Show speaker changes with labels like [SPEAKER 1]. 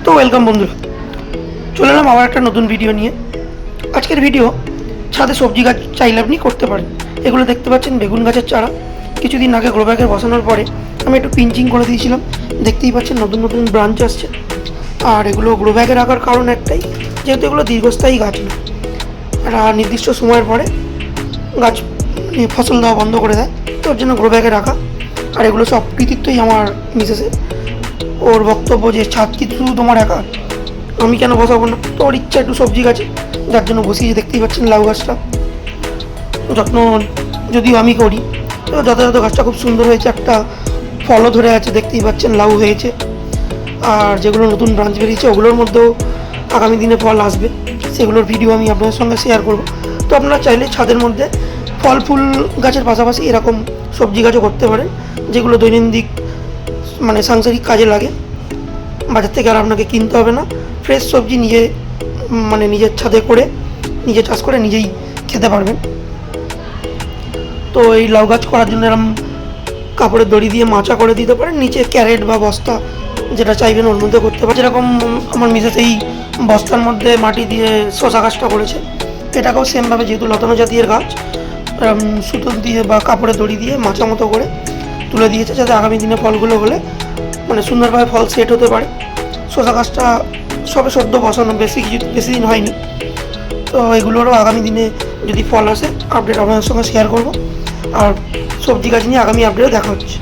[SPEAKER 1] তো ওয়েলকাম বন্ধুরা, চলে এলাম আবার একটা নতুন ভিডিও নিয়ে। আজকের ভিডিও ছাদে সবজি গাছ চাইলে আপনি করতে পারেন। এগুলো দেখতে পাচ্ছেন বেগুন গাছের চারা। কিছুদিন আগে গ্রো ব্যাগে বসানোর পরে আমি একটু পিঞ্চিং করে দিয়েছিলাম। দেখতেই পাচ্ছেন নতুন নতুন ব্রাঞ্চ আসছে। আর এগুলো গ্রো ব্যাগে রাখার কারণ একটাই, যেহেতু এগুলো দীর্ঘস্থায়ী গাছ না, একটা নির্দিষ্ট সময়ের পরে গাছ ফসল দেওয়া বন্ধ করে দেয়, তোর জন্য গ্রো ব্যাগে রাখা। আর এগুলো সব কৃতিত্বই আমার মিসেসের। ওর বক্তব্য যে ছাদ কি শুধু তোমার একা, আমি কেন বসাবো না, তো ওর ইচ্ছা একটু সবজি গাছে, যার জন্য বসিয়ে দেখতেই পাচ্ছেন লাউ গাছটা। যত্ন যদিও আমি করি, তো যথাযথ গাছটা খুব সুন্দর হয়েছে, একটা ফলও ধরে আছে, দেখতেই পাচ্ছেন লাউ হয়েছে। আর যেগুলো নতুন ব্রাঞ্চ বেরিয়েছে ওগুলোর মধ্যেও আগামী দিনে ফল আসবে, সেগুলোর ভিডিও আমি আপনাদের সঙ্গে শেয়ার করব। তো আপনারা চাইলে ছাদের মধ্যে ফল ফুল গাছের পাশাপাশি এরকম সবজি গাছও করতে পারেন, যেগুলো দৈনন্দিন সাংসারিক কাজে লাগে। বাজার থেকে আর আপনাকে কিনতে হবে না, ফ্রেশ সবজি নিজের ছাদে করে, নিজে চাষ করে নিজেই খেতে পারবেন। তো এই লাউ গাছ করার জন্য এরকম কাপড়ের দড়ি দিয়ে মাচা করে দিতে পারেন, নিচে ক্যারেট বা বস্তা যেটা চাইবেন ওর মধ্যে করতে পারেন। যেরকম আমার মিসেস এই বস্তার মধ্যে মাটি দিয়ে শশা গাছটা করেছে, এটাকেও সেমভাবে, যেহেতু লতানো জাতীয় গাছ, সুতো দিয়ে বা কাপড়ের দড়ি দিয়ে মাচা মতো করে তুলে দিয়েছে, যাতে আগামী দিনে ফলগুলো হলে সুন্দরভাবে ফল সেট হতে পারে। শশা গাছটা সবে সদ্য বসানো, বেশি দিন হয়নি। তো এগুলোরও আগামী দিনে যদি ফল আসে আপডেট আপনাদের সঙ্গে শেয়ার করব। আর সবজি গাছ নিয়ে আগামী আপডেটে দেখা হচ্ছে।